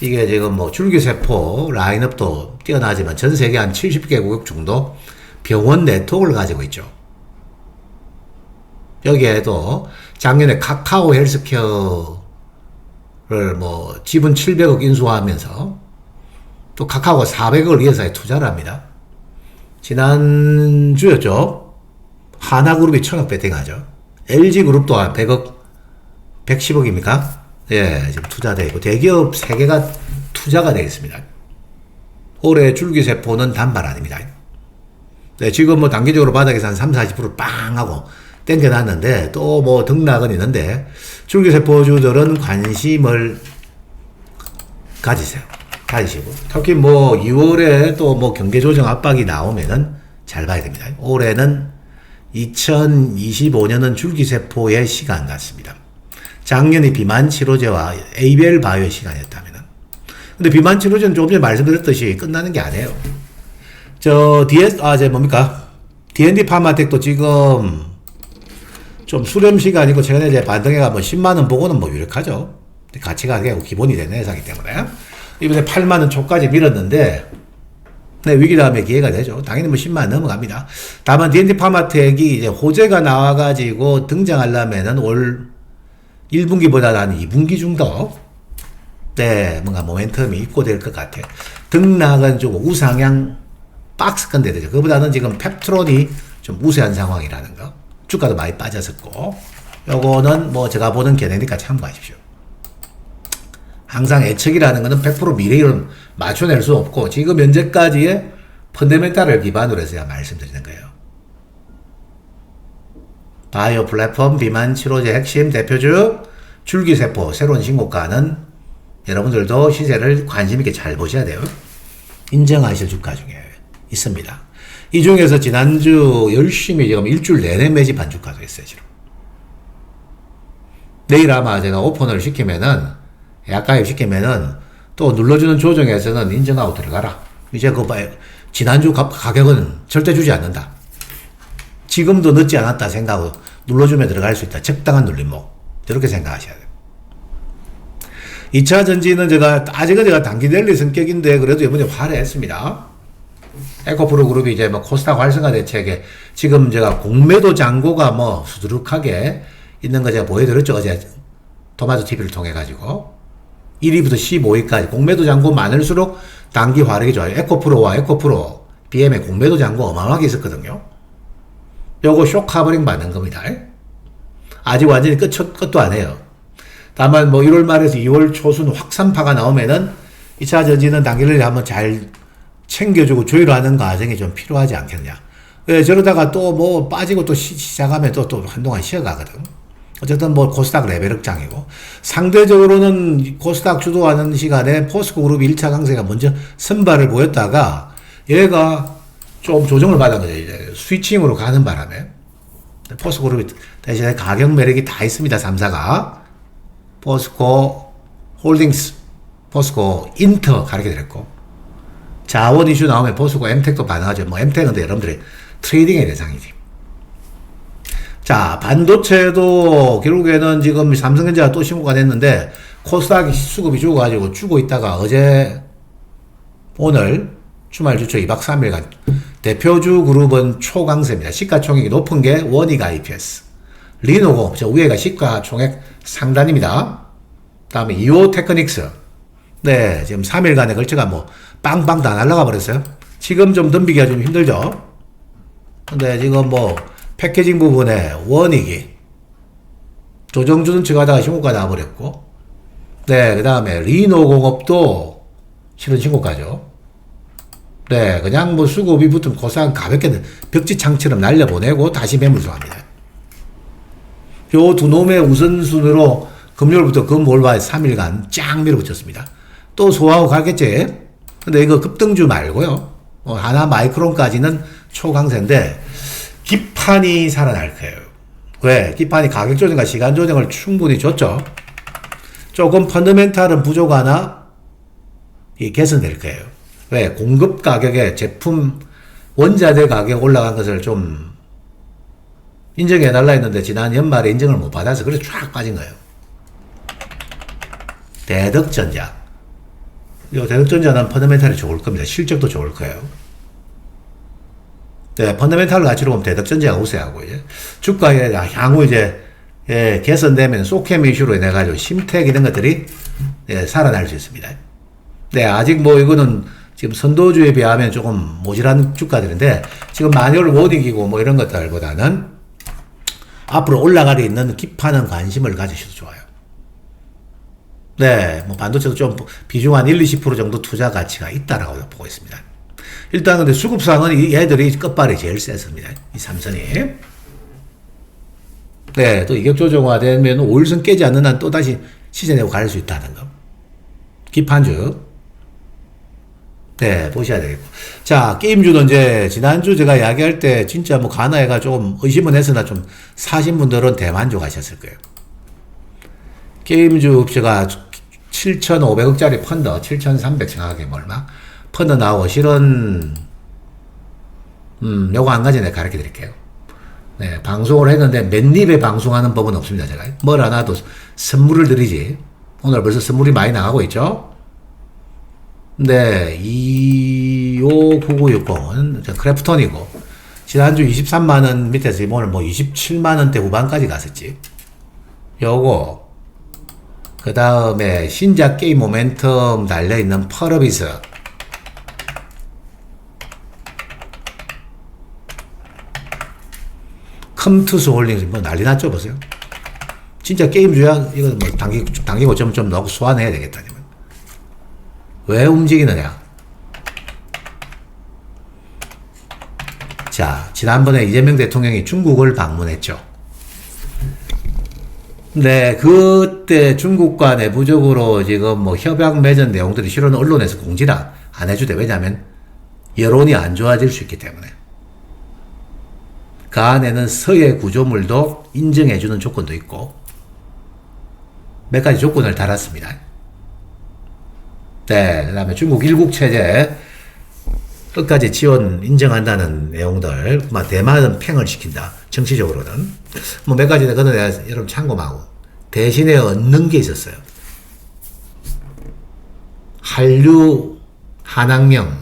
이게 지금 뭐 줄기세포 라인업도 뛰어나지만 전 세계 한 70개국 정도 병원 네트워크를 가지고 있죠. 여기에도 작년에 카카오 헬스케어를 뭐 지분 700억 인수하면서 또 카카오가 400억을 이 회사에 투자를 합니다. 지난주였죠. 하나그룹이 1000억 베팅하죠. LG그룹도 한 100억, 110억입니까? 예, 지금 투자되어 있고 대기업 3개가 투자가 되어 있습니다. 올해 줄기세포는 단발 아닙니다. 네, 지금 뭐 단기적으로 바닥에서 한 30, 40% 빵 하고 땡겨놨는데 또 뭐 등락은 있는데 줄기세포주들은 관심을 가지세요. 가지시고 특히 뭐 2월에 또 뭐 경제조정 압박이 나오면은 잘 봐야 됩니다. 올해는 2025년은 줄기세포의 시간 같습니다. 작년이 비만치료제와 에이벨 바이오의 시간이었다면은. 근데 비만치료제는 조금 전에 말씀드렸듯이 끝나는 게 아니에요. D&D 파마텍도 지금 좀 수렴 시간이고 최근에 이제 반등해가 뭐 10만원 보고는 뭐 유력하죠. 가치가 기본이 되는 회사이기 때문에. 이번에 8만원 초까지 밀었는데, 네, 위기 다음에 기회가 되죠. 당연히 뭐 10만원 넘어갑니다. 다만 D&D 파마텍이 이제 호재가 나와가지고 등장하려면은 올 1분기보다 한 2분기 정도, 네, 뭔가 모멘텀이 입고될 것 같아요. 등락은 좀 우상향 박스권 되죠. 그보다는 지금 펩트론이 좀 우세한 상황이라는 거. 주가도 많이 빠졌었고, 요거는 뭐 제가 보는 견해니까 참고하십시오. 항상 예측이라는 것은 100% 미래를 맞춰낼 수 없고, 지금 현재까지의 펀더멘탈을 기반으로 해서 말씀드리는 거예요. 바이오 플랫폼 비만 치료제 핵심 대표주 줄기세포 새로운 신고가는 여러분들도 시세를 관심있게 잘 보셔야 돼요. 인정하실 주가 중에 있습니다. 이 중에서 지난주 열심히 지금 일주일 내내 매집한 주가도 있어요, 지금. 내일 아마 제가 오픈을 시키면은, 약가입 시키면은, 또 눌러주는 조정에서는 인정하고 들어가라. 이제 그거 봐요. 지난주 가격은 절대 주지 않는다. 지금도 늦지 않았다 생각하고 눌러주면 들어갈 수 있다. 적당한 눌림목. 이렇게 생각하셔야 돼요. 2차 전지는 아직은 제가 단기 랠리 성격인데 그래도 이번에 화려했습니다. 에코프로 그룹이 이제 뭐 코스닥 활성화 대책에 지금 제가 공매도 잔고가 뭐 수두룩하게 있는 거 제가 보여드렸죠. 어제 토마토 TV를 통해 가지고 1위부터 15위까지 공매도 잔고 많을수록 단기 화력이 좋아요. 에코프로와 에코프로 BM의 공매도 잔고 어마어마하게 있었거든요. 요거 쇼카버링 받는 겁니다. 아직 완전히 끝도 안 해요. 다만 뭐 1월 말에서 2월 초순 확산파가 나오면은 2차 전지는 단기를 한번 잘 챙겨주고 조율하는 과정이 좀 필요하지 않겠냐. 왜 저러다가 또 뭐 빠지고 또 시작하면 또 한동안 쉬어가거든. 어쨌든 뭐 코스닥 레벨업장이고 상대적으로는 코스닥 주도하는 시간에 포스코 그룹 1차 강세가 먼저 선발을 보였다가 얘가 좀 조정을 받은 거죠. 이제 스위칭으로 가는 바람에 포스코 그룹이 대신에 가격 매력이 다 있습니다. 3사가 포스코 홀딩스, 포스코 인터 가르쳐 드렸고 자원 이슈 나오면 포스코 엠텍도 반응하죠. 뭐 엠텍은 여러분들이 트레이딩의 대상이지. 자, 반도체도 결국에는 지금 삼성전자가 또 신고가 됐는데 코스닥 수급이 죽어가지고 주고 있다가 어제 오늘 주말 주초 2박 3일간 대표주 그룹은 초강세입니다. 시가총액이 높은 게 원익 IPS, 리노고 저 위에가 시가총액 상단입니다. 다음에 이오 테크닉스. 네, 지금 3일간에 걸쳐가 뭐 빵빵 다 날라가 버렸어요. 지금 좀 덤비기가 좀 힘들죠. 근데 지금 뭐 패키징 부분에 원익이 조정주는 척하다가 신고가 나와버렸고, 네, 그 다음에 리노공업도 실은 신고가죠. 네, 그냥 뭐 수급이 붙은 고상 가볍게 벽지창처럼 날려보내고 다시 매물수합니다. 요 두 놈의 우선순위로 금요일부터 금월과 3일간 쫙 밀어붙였습니다. 또 소화하고 가겠지? 근데 이거 급등주 말고요. 하나 마이크론까지는 초강세인데, 기판이 살아날 거예요. 왜? 기판이 가격 조정과 시간 조정을 충분히 줬죠. 조금 펀더멘탈은 부족하나, 개선될 거예요. 왜? 공급 가격에 제품, 원자재 가격 올라간 것을 좀 인정해달라 했는데, 지난 연말에 인정을 못 받아서 그래서 쫙 빠진 거예요. 대덕전자. 이 대덕전자는 펀더멘탈이 좋을 겁니다. 실적도 좋을 거예요. 네, 펀더멘탈 가치로 보면 대덕전자가 우세하고, 이제 주가에 향후 이제, 예, 개선되면 소캠 이슈로 인해가지고 심택 이런 것들이, 예, 살아날 수 있습니다. 네, 아직 뭐 이거는 지금 선도주에 비하면 조금 모질한 주가들인데, 지금 마뉴얼 워딩이고 뭐 이런 것들보다는 앞으로 올라가려 있는 깊은 관심을 가지셔도 좋아요. 네, 뭐 반도체도 좀 비중 한 1-20% 정도 투자 가치가 있다라고 보고 있습니다. 일단 근데 수급상은 이 애들이 끝발이 제일 셌습니다. 이 삼선이. 네, 또 이격 조정화되면 5일선 깨지 않는 한 또 다시 시즌내고 갈 수 있다는 거. 기판주. 네, 보셔야 되겠고. 자, 게임주는 이제 지난주 제가 이야기할 때 진짜 뭐 가나해가 좀 의심은 했으나 좀 사신 분들은 대만족하셨을 거예요. 게임주 제가 7,500억짜리 펀드, 7,300 정확하게 뭐 얼마? 펀드 나오고 실은 요거 한 가지 내가 가르쳐 드릴게요. 네, 방송을 했는데 맨입에 방송하는 법은 없습니다. 제가 뭘 하나도 선물을 드리지. 오늘 벌써 선물이 많이 나가고 있죠. 네, 259960은 크래프톤이고 지난주 23만원 밑에서 오늘 뭐 27만원대 후반까지 갔었지. 요거 그 다음에 신작 게임 모멘텀 달려있는 펄어비스, 컴투스 홀딩스 뭐 난리 났죠. 보세요. 진짜 게임주야. 이거 뭐 단기 고점 좀 넣고 소환해야 되겠다. 왜 움직이느냐. 자, 지난번에 이재명 대통령이 중국을 방문했죠. 네, 그때 중국과 내부적으로 지금 뭐 협약 맺은 내용들이 실은 언론에서 공지를 안 해주대. 왜냐하면 여론이 안 좋아질 수 있기 때문에. 그 안에는 서해 구조물도 인정해주는 조건도 있고 몇 가지 조건을 달았습니다. 네, 그 다음에 중국 일국체제 끝까지 지원 인정한다는 내용들, 막 대만은 팽을 시킨다. 정치적으로는. 뭐 몇 가지 그거는 내가 여러분 참고하고. 대신에 얻는 게 있었어요. 한류, 한학령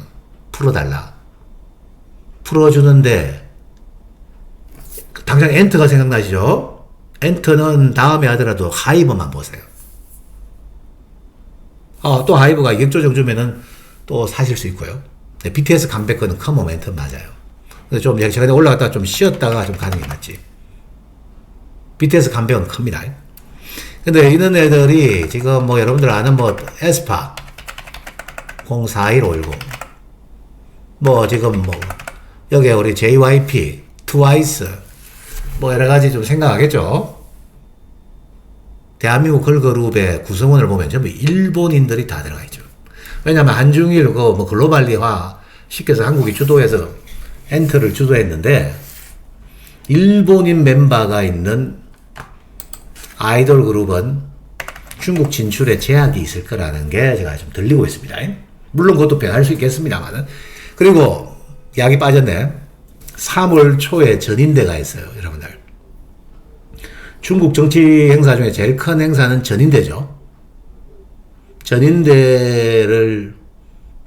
풀어달라. 풀어주는데, 당장 엔터가 생각나시죠? 엔터는 다음에 하더라도 하이브만 보세요. 또 하이브가 이격 조정 주면은 또 사실 수 있고요. BTS 컴백은 큰 모멘텀 맞아요. 근데 좀 최근에 올라갔다가 좀 쉬었다가 좀 가는 게 맞지. BTS 컴백은 큽니다. 근데 이런 애들이 지금 뭐 여러분들 아는 뭐 에스파 041510 뭐 지금 뭐 여기에 우리 JYP, 트와이스 뭐 여러 가지 좀 생각하겠죠. 대한민국 걸그룹의 구성원을 보면 전부 일본인들이 다 들어가 있죠. 왜냐면 한중일 뭐 글로벌리화 시켜서 한국이 주도해서 엔터를 주도했는데 일본인 멤버가 있는 아이돌 그룹은 중국 진출에 제약이 있을 거라는 게 제가 좀 들리고 있습니다. 물론 그것도 변할 수 있겠습니다만은. 그리고 약이 빠졌네. 3월 초에 전인대가 있어요, 여러분들. 중국 정치 행사 중에 제일 큰 행사는 전인대죠. 전인대를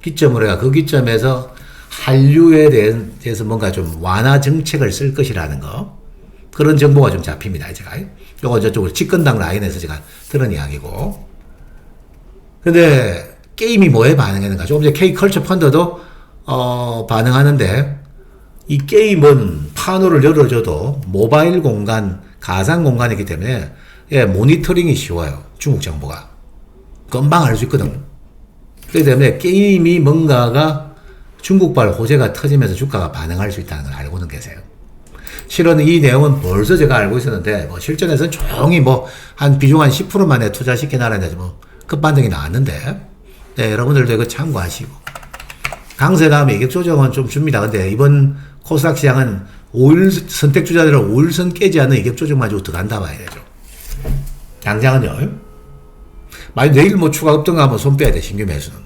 기점으로 해가 그 기점에서 한류에 대해서 뭔가 좀 완화 정책을 쓸 것이라는 거. 그런 정보가 좀 잡힙니다, 제가. 요거 저쪽으로 집권당 라인에서 제가 들은 이야기고. 근데 게임이 뭐에 반응했는가? 조금 전에 K컬처 펀드도 반응하는데 이 게임은 판호를 열어줘도 모바일 공간, 가상 공간이기 때문에 모니터링이 쉬워요. 중국 정보가. 금방 알 수 있거든. 그렇기 때문에 게임이 뭔가가 중국발 호재가 터지면서 주가가 반응할 수 있다는 걸 알고는 계세요. 실은 이 내용은 벌써 제가 알고 있었는데 뭐 실전에서는 조용히 뭐 한 비중 한 10%만에 투자시켜놔라는데 뭐 급반등이 나왔는데 여러분들도 이거 참고하시고 강세 다음에 이격 조정은 좀 줍니다. 근데 이번 코스닥 시장은 5일 선택 주자들은 5일선 깨지 않는 이격 조정만 주고 들어간다 봐야 되죠. 당장은요. 만약 내일 뭐 추가 급등하면 손 빼야 돼, 신규 매수는.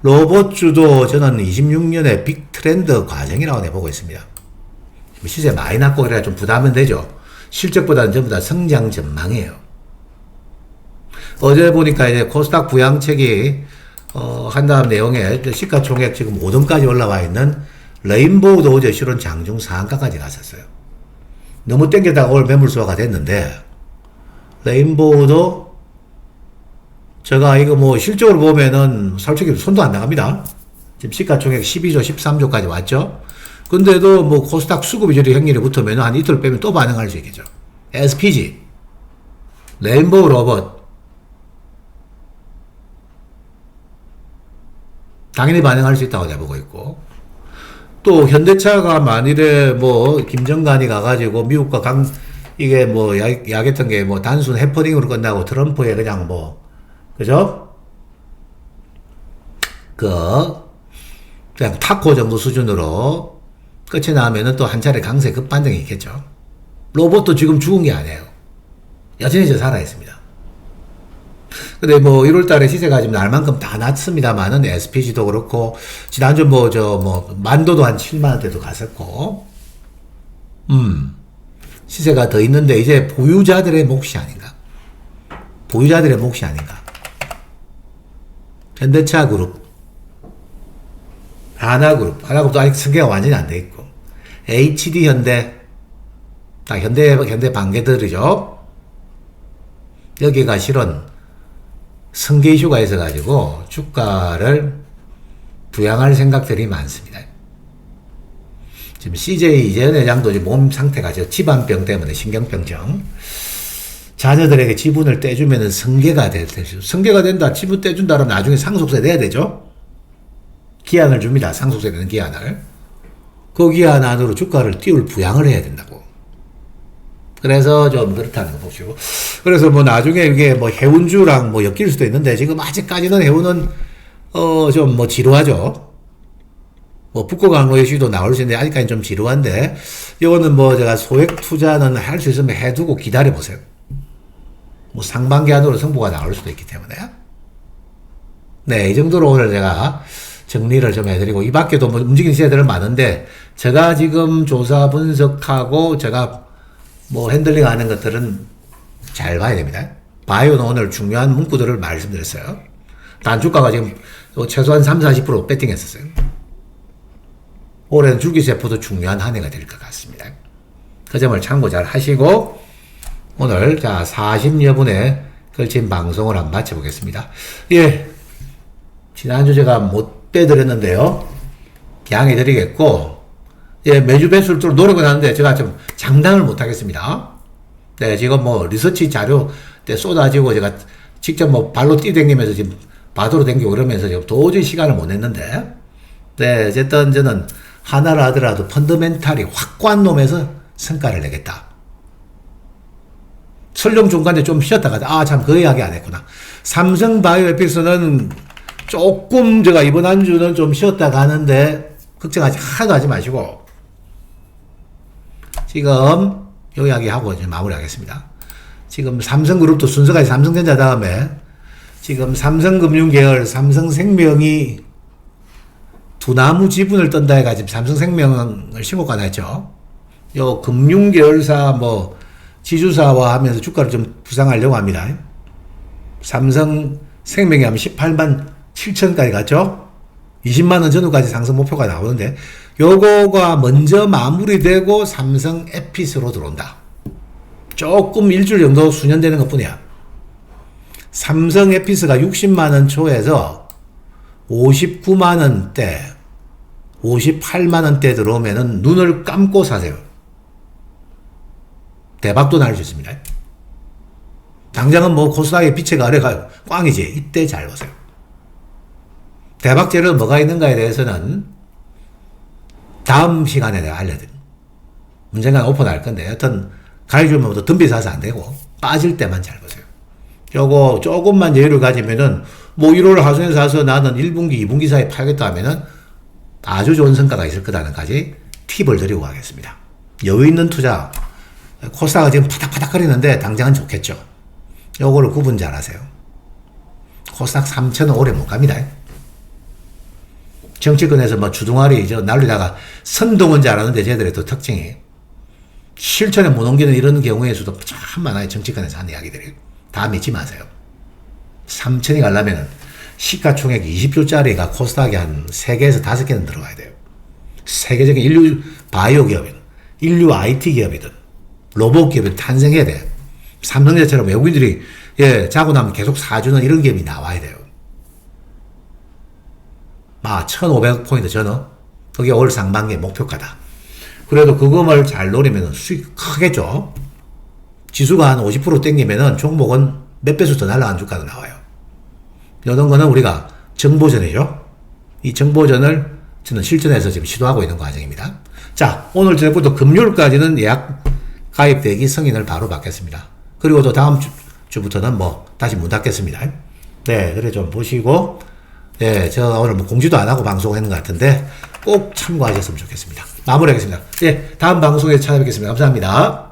로봇주도 저는 26년의 빅 트렌드 과정이라고 내보고 있습니다. 시세 많이 났고 그래야 좀 부담은 되죠. 실적보다는 전부 다 성장 전망이에요. 어제 보니까 이제 코스닥 부양책이 한 다음 내용에 시가총액 지금 5등까지 올라와 있는 레인보우도 어제 실은 장중 상한가까지 갔었어요. 너무 땡겼다가 오늘 매물소화가 됐는데 레인보우도 제가 이거 뭐 실적으로 보면은 솔직히 손도 안 나갑니다. 지금 시가총액 12조, 13조까지 왔죠. 근데도 뭐 코스닥 수급이 저리 행렬에 붙으면 한 이틀 빼면 또 반응할 수 있겠죠. SPG, 레인보우 로봇. 당연히 반응할 수 있다고 내보고 있고. 또 현대차가 만일에 뭐 김정관이 가가지고 미국과 이게 뭐 야겠던 게 뭐 단순 해퍼닝으로 끝나고 트럼프의 그냥 뭐 그죠? 그냥 타코 정도 수준으로 끝이 나면은 또 한 차례 강세 급반등이 있겠죠. 로봇도 지금 죽은 게 아니에요. 여전히 살아있습니다. 근데 뭐 1월 달에 시세가 지금 날만큼 다 났습니다만은 SPG도 그렇고, 지난주 만도도 한 7만원대도 갔었고, 시세가 더 있는데 이제 보유자들의 몫이 아닌가. 보유자들의 몫이 아닌가. 현대차 그룹, 하나그룹도 아직 승계가 완전히 안 돼 있고, HD 현대, 다 현대 반개들이죠. 여기가 실은 승계 이슈가 있어가지고 주가를 부양할 생각들이 많습니다. 지금 CJ 이재현 회장도 몸 상태가 집안병 때문에 신경병증. 자녀들에게 지분을 떼주면 승계가 되죠. 승계가 된다, 지분 떼준다 그러면 나중에 상속세 내야 되죠. 기한을 줍니다. 상속세 내는 기한을. 그 기한 안으로 주가를 띄울 부양을 해야 된다고. 그래서 좀 그렇다는 거 보시고. 그래서 뭐 나중에 이게 뭐 해운주랑 뭐 엮일 수도 있는데 지금 아직까지는 해운은 좀 뭐 지루하죠. 뭐 북구강로의 시도 나올 수 있는데 아직까지는 좀 지루한데, 이거는 뭐 제가 소액 투자는 할 수 있으면 해두고 기다려 보세요. 뭐 상반기 안으로 승부가 나올 수도 있기 때문에. 네, 이 정도로 오늘 제가 정리를 좀 해드리고, 이 밖에도 뭐 움직이는 시세들은 많은데, 제가 지금 조사 분석하고, 제가 뭐 핸들링 하는 것들은 잘 봐야 됩니다. 바이오는 오늘 중요한 문구들을 말씀드렸어요. 단주가가 지금 최소한 30-40% 배팅했었어요. 올해는 줄기세포도 중요한 한 해가 될 것 같습니다. 그 점을 참고 잘 하시고, 오늘, 자, 40여 분에 걸친 방송을 한번 마쳐보겠습니다. 예. 지난주 제가 못 빼드렸는데요. 양해드리겠고, 예, 매주 뵐수 있도록 노력은 하는데, 제가 좀 장담을 못 하겠습니다. 네, 지금 뭐, 리서치 자료 때 쏟아지고, 제가 직접 뭐, 발로 뛰댕기면서 지금 바도로 댕기고 그러면서 지금 도저히 시간을 못 냈는데, 네, 어쨌든 저는 하나를 하더라도 펀더멘탈이 확고한 놈에서 성과를 내겠다. 설령 중간에 좀 쉬었다가, 아, 참, 그 이야기 안 했구나. 삼성 바이오에픽스는 조금 제가 이번 한 주는 좀 쉬었다 가는데, 걱정하지, 하나도 하지 마시고, 지금, 요 이야기하고 이제 마무리 하겠습니다. 지금 삼성그룹도 순서가 삼성전자 다음에, 지금 삼성금융계열, 삼성생명이 두나무 지분을 떤다 해가지고 삼성생명을 신고가 났죠. 요 금융계열사 뭐 지주사와 하면서 주가를 좀 부상하려고 합니다. 삼성생명이 하면 18만 7천까지 갔죠. 20만 원 전후까지 상승 목표가 나오는데 요거가 먼저 마무리되고 삼성 에피스로 들어온다. 조금 일주일 정도 수년되는 것 뿐이야. 삼성 에피스가 60만 원 초에서 59만 원대, 58만 원대 들어오면은 눈을 감고 사세요. 대박도 날 수 있습니다. 당장은 뭐 코스닥의 빛의 아래가 꽝이지. 이때 잘 보세요. 대박 재료는 뭐가 있는가에 대해서는 다음 시간에 내가 알려드립니다. 문제가 오픈할 건데 여튼 가르쳐주면 또 덤비 사서 안 되고 빠질 때만 잘 보세요. 요거 조금만 여유를 가지면은 뭐 1월 하순에 사서 나는 1분기, 2분기 사이에 팔겠다 하면은 아주 좋은 성과가 있을 거다는까지 팁을 드리고 가겠습니다. 여유 있는 투자, 코스닥은 지금 파닥파닥거리는데 당장은 좋겠죠. 요거를 구분 잘 하세요. 코스닥 3천은 오래 못 갑니다. 정치권에서 뭐 주둥아리 날리다가 선동은 잘하는데 쟤들의 또 특징이 실천에 못 옮기는 이런 경우의 수도 참 많아요. 정치권에서 하는 이야기들이. 다 믿지 마세요. 3천이 가려면 시가총액 20조짜리가 코스닥에 한 3개에서 5개는 들어가야 돼요. 세계적인 인류 바이오 기업이든, 인류 IT 기업이든, 로봇 기업이 탄생해야 돼. 삼성전자처럼 외국인들이, 예, 자고 나면 계속 사주는 이런 기업이 나와야 돼요. 1,500포인트 전후. 그게 올 상반기의 목표가다. 그래도 그것을 잘 노리면 수익 크겠죠. 지수가 한 50% 땡기면은 종목은 몇 배수 더 날아가는 주가도 나와요. 이런 거는 우리가 정보전이죠. 이 정보전을 저는 실전에서 지금 시도하고 있는 과정입니다. 자, 오늘 저녁부터 금요일까지는 예약 가입되기 승인을 바로 받겠습니다. 그리고 또 다음 주부터는 뭐 다시 문 닫겠습니다. 네, 그래 좀 보시고, 네, 저 오늘 뭐 공지도 안 하고 방송했는 것 같은데 꼭 참고하셨으면 좋겠습니다. 마무리하겠습니다. 네, 다음 방송에서 찾아뵙겠습니다. 감사합니다.